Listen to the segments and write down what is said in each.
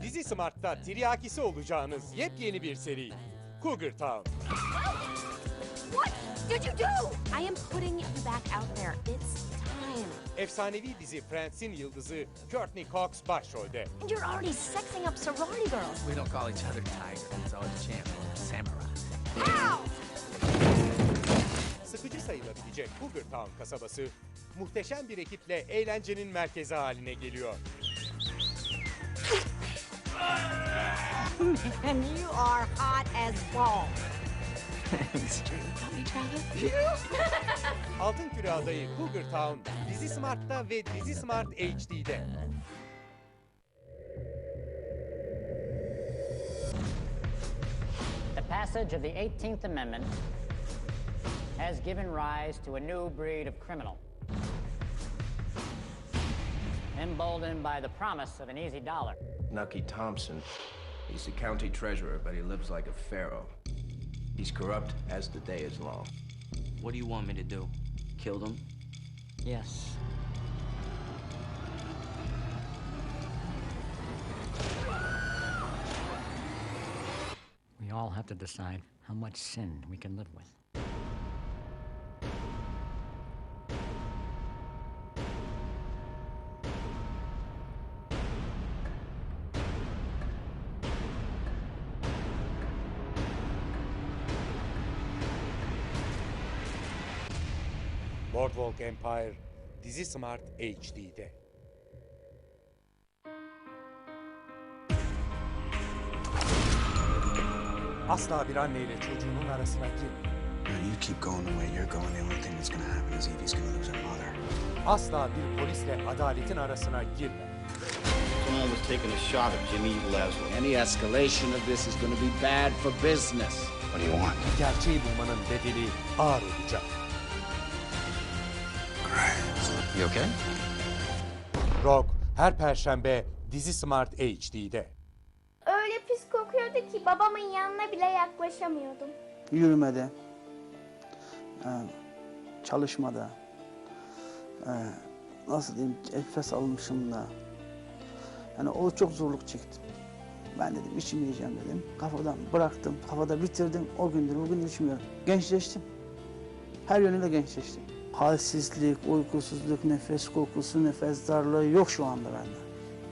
Dizi Smart'ta tiryakisi olacağınız yepyeni bir seri. Cougar Town. What did you do? I am putting you back out there. It's time. Efsanevi dizi Friends'in yıldızı Courtney Cox başrolde. And you're already sexing up sorority girls. We don't call each other tiger. It's always champion, samurai. Ow! Sıkıcı sayılabilecek Cougar Town kasabası muhteşem bir ekiple eğlencenin merkezi haline geliyor. And you are hot as balls. Altın Küre adayı Cougar Town, Dizi Smart'ta ve Dizi Smart HD'de. The passage of the 18th Amendment has given rise to a new breed of criminal. Emboldened by the promise of an easy dollar. Nucky Thompson. He's the county treasurer, but he lives like a pharaoh. He's corrupt as the day is long. What do you want me to do? Kill them? Yes. We all have to decide how much sin we can live with. Boardwalk Empire, Dizi Smart HD'de. Asla bir anneyle çocuğunun arasına girme. You keep going the way you're going, the only thing that's gonna happen is Evie's gonna lose her mother. Asla bir polisle adaletin arasına girme. Someone was taking a shot at Jimmy Leslie. Any escalation of this is going to be bad for business. What do you want? Gerçeği bulmanın bedeli ağır olacak. You okay? Rock her Perşembe Dizi Smart HD'de. Öyle pis kokuyordu ki babamın yanına bile yaklaşamıyordum. Yürümede, çalışmada, nasıl diyeyim, nefes almışımda. Yani o çok zorluk çektim. Ben dedim içmeyeceğim dedim. Kafadan bıraktım, kafada bitirdim. O gündür bugün içmiyorum. Gençleştim. Her yönüyle gençleştim. Halsizlik, uykusuzluk, nefes kokusu, nefes darlığı yok şu anda bende.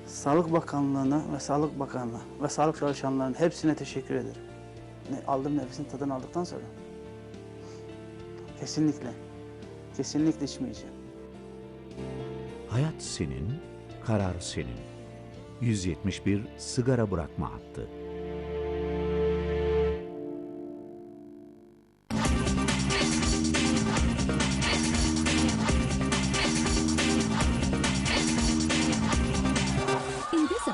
Sağlık Bakanlığı'na ve Sağlık Bakanlığı ve sağlık çalışanlarının hepsine teşekkür ederim. Aldığım nefesin tadını aldıktan sonra kesinlikle içmeyeceğim. Hayat senin, karar senin. 171 sigara bırakma hattı.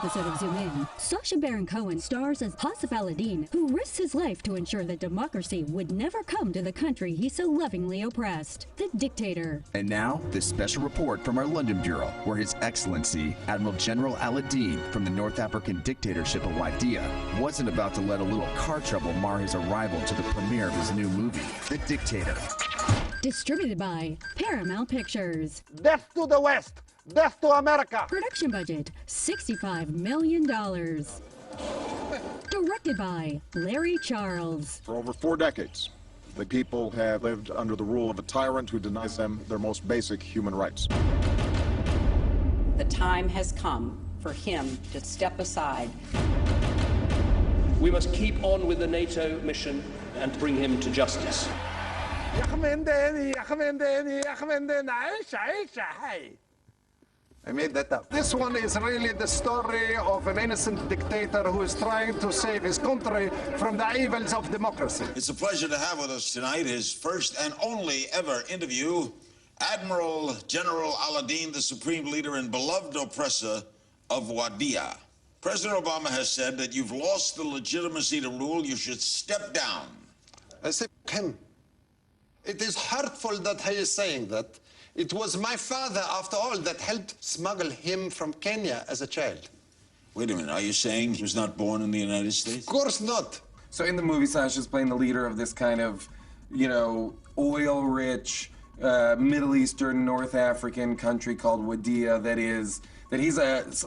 Episode of Zoom In, Sacha Baron Cohen stars as Hasif Aladdin, who risks his life to ensure that democracy would never come to the country he so lovingly oppressed, the dictator. And now, this special report from our London Bureau, where His Excellency Admiral General Aladdin from the North African dictatorship of Wadiya wasn't about to let a little car trouble mar his arrival to the premiere of his new movie, The Dictator. Distributed by Paramount Pictures. Death to the West! Death to America! Production budget, $65 million. Directed by Larry Charles. For over 4 decades, the people have lived under the rule of a tyrant who denies them their most basic human rights. The time has come for him to step aside. We must keep on with the NATO mission and bring him to justice. I made that up. This one is really the story of an innocent dictator who is trying to save his country from the evils of democracy. It's a pleasure to have with us tonight his first and only ever interview, Admiral General Aladdin, the supreme leader and beloved oppressor of Wadiya. President Obama has said that you've lost the legitimacy to rule. You should step down. I say him. It is hurtful that he is saying that. It was my father, after all, that helped smuggle him from Kenya as a child. Wait a minute, are you saying he was not born in the United States? Of course not. So in the movie, Sasha's playing the leader of this kind of, you know, oil-rich, Middle Eastern, North African country called Wadiya that he's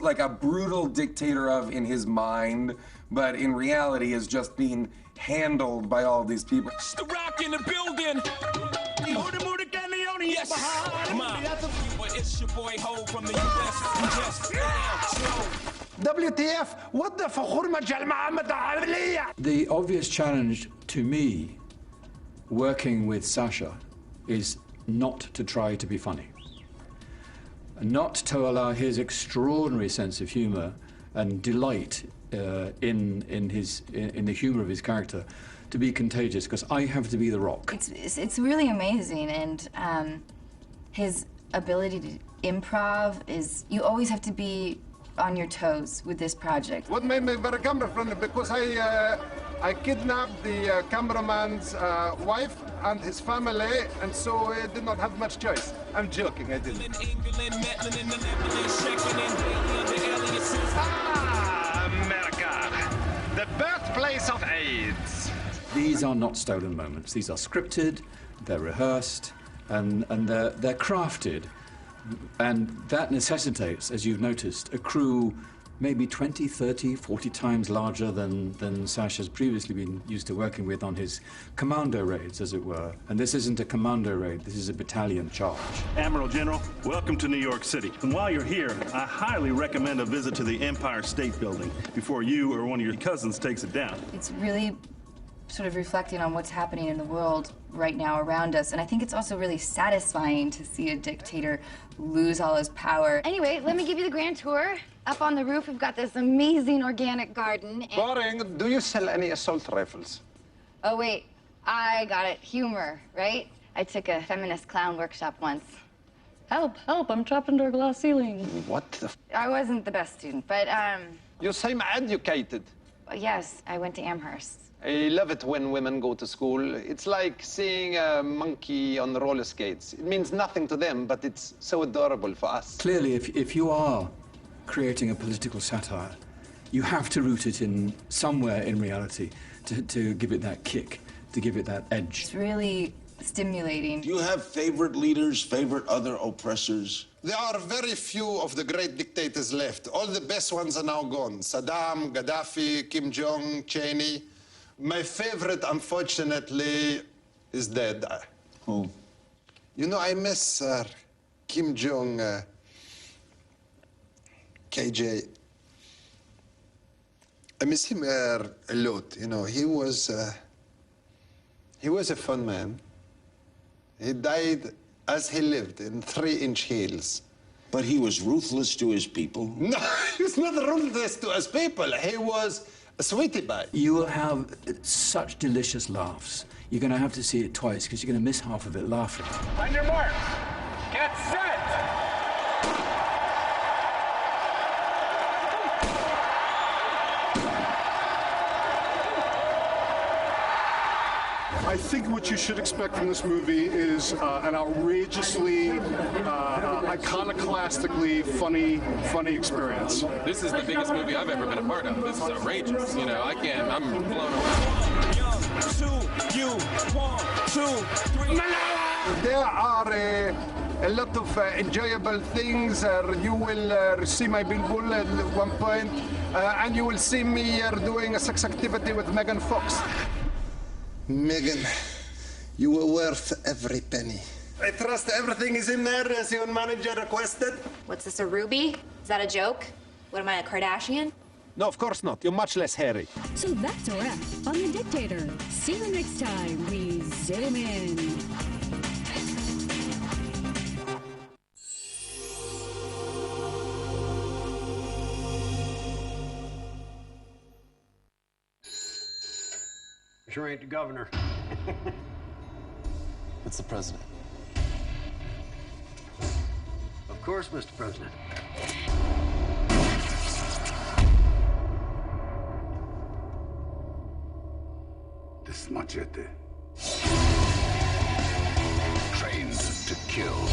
like a brutal dictator of in his mind, but in reality is just being handled by all these people. It's the Rock in the building. Yes, Mom. It's your boy Ho from the US. WTF? What the The obvious challenge to me working with Sasha is not to try to be funny. Not to allow his extraordinary sense of humor and delight in the humor of his character to be contagious, because I have to be the Rock. It's really amazing, and his ability to improv is, you always have to be on your toes with this project. What made me very camera friendly, because I kidnapped the cameraman's wife and his family, and so I did not have much choice. I'm joking, I didn't. America, the birthplace of AIDS. These are not stolen moments. These are scripted, they're rehearsed, and they're crafted. And that necessitates, as you've noticed, a crew maybe 20, 30, 40 times larger than Sasha's previously been used to working with on his commando raids, as it were. And this isn't a commando raid, this is a battalion charge. Admiral General, welcome to New York City. And while you're here, I highly recommend a visit to the Empire State Building before you or one of your cousins takes it down. It's really sort of reflecting on what's happening in the world right now around us. And I think it's also really satisfying to see a dictator lose all his power. Anyway, let me give you the grand tour. Up on the roof, we've got this amazing organic garden. And... Boring. Do you sell any assault rifles? Oh, wait. I got it. Humor, right? I took a feminist clown workshop once. Help, help, I'm trapped under a glass ceiling. What the I wasn't the best student, but, You seem educated. yes, I went to Amherst. I love it when women go to school. It's like seeing a monkey on the roller skates. It means nothing to them, but it's so adorable for us. Clearly, if you are creating a political satire, you have to root it in somewhere in reality to give it that kick, to give it that edge. It's really stimulating. Do you have favorite leaders, favorite other oppressors? There are very few of the great dictators left. All the best ones are now gone. Saddam, Gaddafi, Kim Jong, Cheney. My favorite, unfortunately, is dead. Who? You know, I miss Kim Jong, KJ. I miss him a lot. You know, he was a fun man. He died as he lived in 3-inch heels. But he was ruthless to his people. No, he was not ruthless to his people. He was a sweetie pie. You will have such delicious laughs. You're going to have to see it twice because you're going to miss half of it laughing. On your mark, get set. I think what you should expect from this movie is an outrageously, iconoclastically funny experience. This is the biggest movie I've ever been a part of. This is outrageous. You know, I'm blown away. There are a lot of enjoyable things. You will see my billboard at one point, and you will see me doing a sex activity with Megan Fox. Megan, you were worth every penny. I trust everything is in there as your manager requested. What's this, a ruby? Is that a joke? What am I, a Kardashian? No, of course not. You're much less hairy. So that's a wrap on The Dictator. See you next time we zoom in. Sure ain't the governor. It's the president. Of course, Mr. President. This machete. Trained to kill.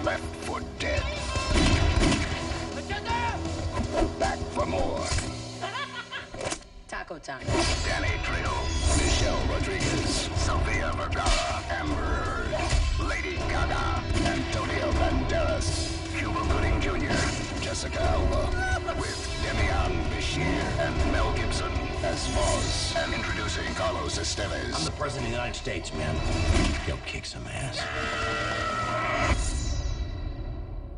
Left for dead. Back for more. Taco time. Danny Trejo, Michelle Rodriguez, Sofia Vergara, Amber Heard, Jessica Alba, with Demian Bashir and Mel Gibson as Foz, and introducing Carlos Estevez. I'm the President of the United States, man. Go kick some ass.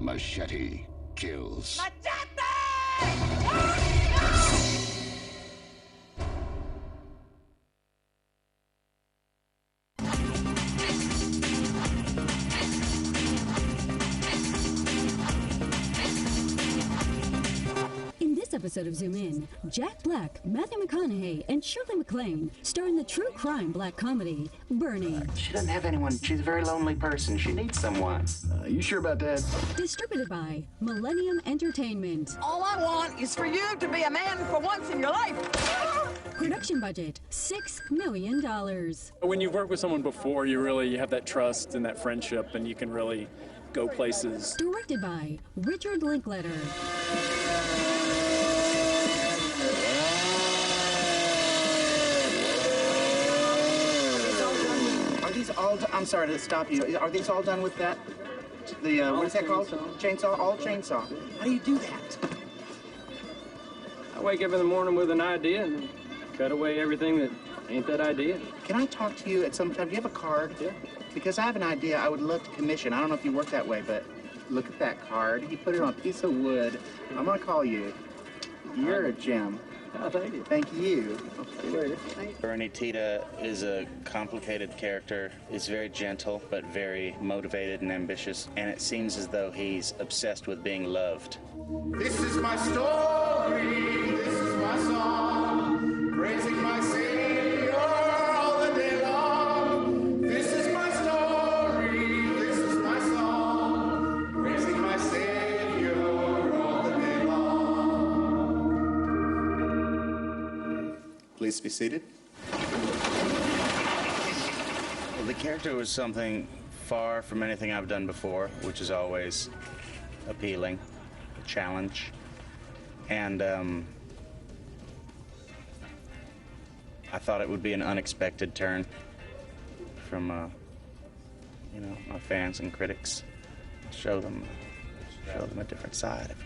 Machete kills. In this episode of Zoom In, Jack Black, Matthew McConaughey, and Shirley MacLaine star in the true crime black comedy, Bernie. She doesn't have anyone. She's a very lonely person. She needs someone. You sure about that? Distributed by Millennium Entertainment. All I want is for you to be a man for once in your life. Production budget, $6 million. When you've worked with someone before, you have that trust and that friendship, and you can really go places. Directed by Richard Linklater. Are these all done? I'm sorry to stop you. Are these all done with that? The, what is that called? Chainsaw? All chainsaw. How do you do that? I wake up in the morning with an idea and cut away everything that ain't that idea. Can I talk to you at some time? Do you have a card? Yeah. Because I have an idea I would love to commission. I don't know if you work that way, but look at that card. You put it on a piece of wood. I'm gonna call you. You're a gem. Oh, thank you. Thank you. I'll see you later. Bernie Tita is a complicated character. He's very gentle, but very motivated and ambitious. And it seems as though he's obsessed with being loved. This is my story, this is my song, praising my Savior all the day long. This is my story, this is my song, praising my Savior all the day long. Please be seated. Well, the character was something far from anything I've done before, which is always appealing, a challenge. And I thought it would be an unexpected turn from, my fans and critics. Show them a different side of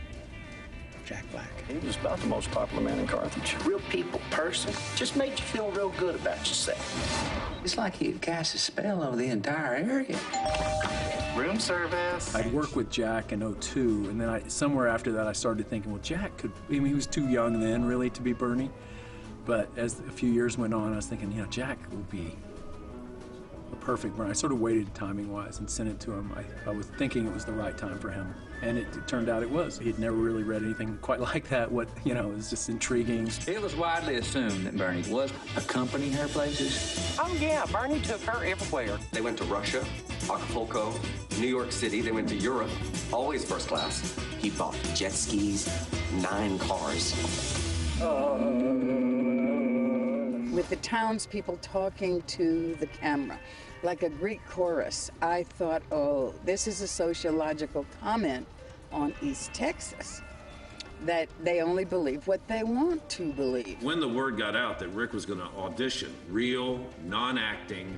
Jack Black. He was about the most popular man in Carthage. Real people person. Just made you feel real good about yourself. It's like he cast a spell over the entire area. Room service. I'd worked with Jack in '02, and then somewhere after that I started thinking, well, Jack he was too young then, really, to be Bernie. But as a few years went on, I was thinking, Jack will be the perfect Bernie. I sort of waited timing-wise and sent it to him. I was thinking it was the right time for him. And it turned out it was. He'd never really read anything quite like that. It was just intriguing. It was widely assumed that Bernie was accompanying her places. Oh, yeah, Bernie took her everywhere. They went to Russia, Acapulco, New York City. They went to Europe, always first class. He bought jet skis, 9 cars. With the townspeople talking to the camera, like a Greek chorus, I thought, oh, this is a sociological comment on East Texas, that they only believe what they want to believe. When the word got out that Rick was going to audition real, non-acting,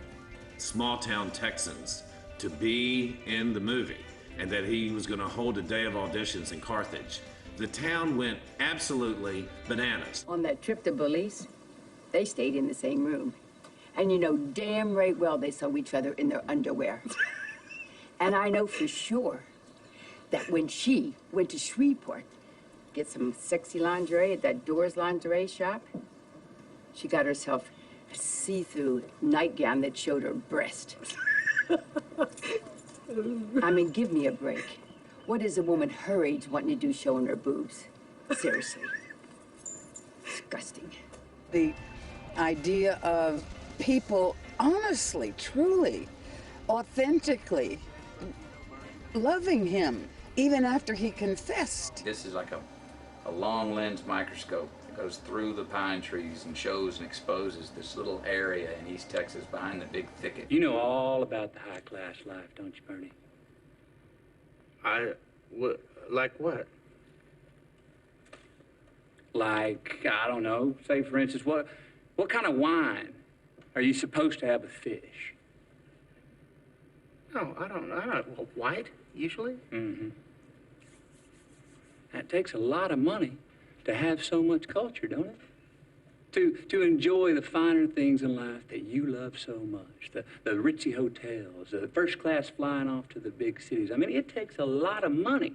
small-town Texans to be in the movie, and that he was going to hold a day of auditions in Carthage, the town went absolutely bananas. On that trip to Belize, they stayed in the same room. And you know damn right well they saw each other in their underwear. And I know for sure that when she went to Shreveport, get some sexy lingerie at that Doors lingerie shop, she got herself a see-through nightgown that showed her breast. I mean, give me a break. What is a woman her age wanting to do showing her boobs? Seriously. Disgusting. The idea of people honestly, truly, authentically loving him, even after he confessed. This is like a long lens microscope that goes through the pine trees and shows and exposes this little area in East Texas behind the big thicket. You know all about the high-class life, don't you, Bernie? Like what? Like, I don't know, say for instance, what kind of wine are you supposed to have with fish? No, I don't know. White, usually? Mm-hmm. It takes a lot of money to have so much culture, don't it? To enjoy the finer things in life that you love so much. The ritzy hotels, the first class flying off to the big cities. I mean, it takes a lot of money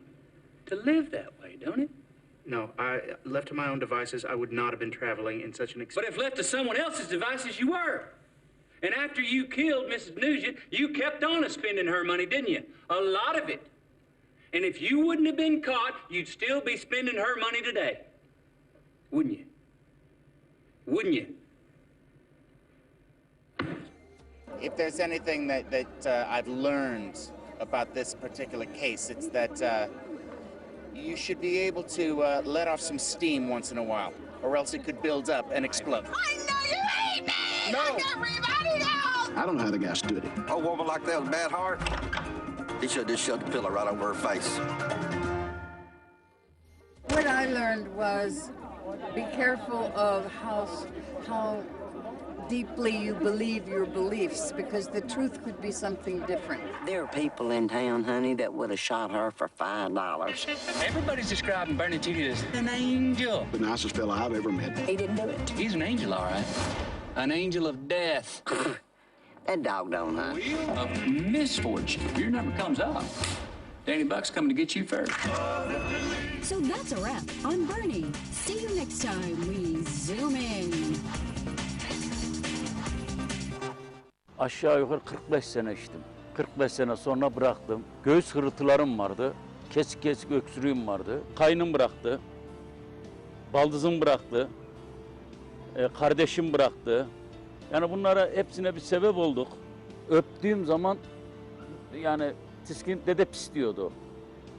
to live that way, don't it? No, left to my own devices, I would not have been traveling in such an But if left to someone else's devices, you were. And after you killed Mrs. Nugent, you kept on spending her money, didn't you? A lot of it. And if you wouldn't have been caught, you'd still be spending her money today. Wouldn't you? Wouldn't you? If there's anything that I've learned about this particular case, it's that you should be able to let off some steam once in a while, or else it could build up and explode. I know you hate me! No! Everybody else! I don't know how the guy stood it. A woman like that with a bad heart, he should have just shoved the pillow right over her face. What I learned was be careful of how deeply you believe your beliefs, because the truth could be something different. There are people in town, honey, that would have shot her for $5. Everybody's describing Bernie Judy as an angel. The nicest fella I've ever met. He didn't do it. He's an angel, all right. An angel of death. That dog don't hunt. Wheel of misfortune. If your number comes up, Danny Buck's coming to get you first. So that's a wrap on Bernie. See you next time we zoom in. Aşağı yukarı 45 sene içtim. 45 sene sonra bıraktım. Göğüs hırıltılarım vardı. Kesik kesik öksürüğüm vardı. Kaynım bıraktı. Baldızım bıraktı. Kardeşim bıraktı. Yani bunlara hepsine bir sebep olduk. Öptüğüm zaman yani tiskin dede pis diyordu.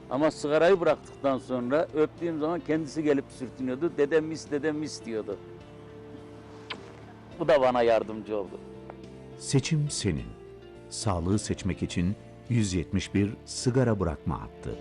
Ama sigarayı bıraktıktan sonra öptüğüm zaman kendisi gelip sürtünüyordu. Dedem mis diyordu. Bu da bana yardımcı oldu. Seçim senin. Sağlığı seçmek için 171 sigara bırakma hattı.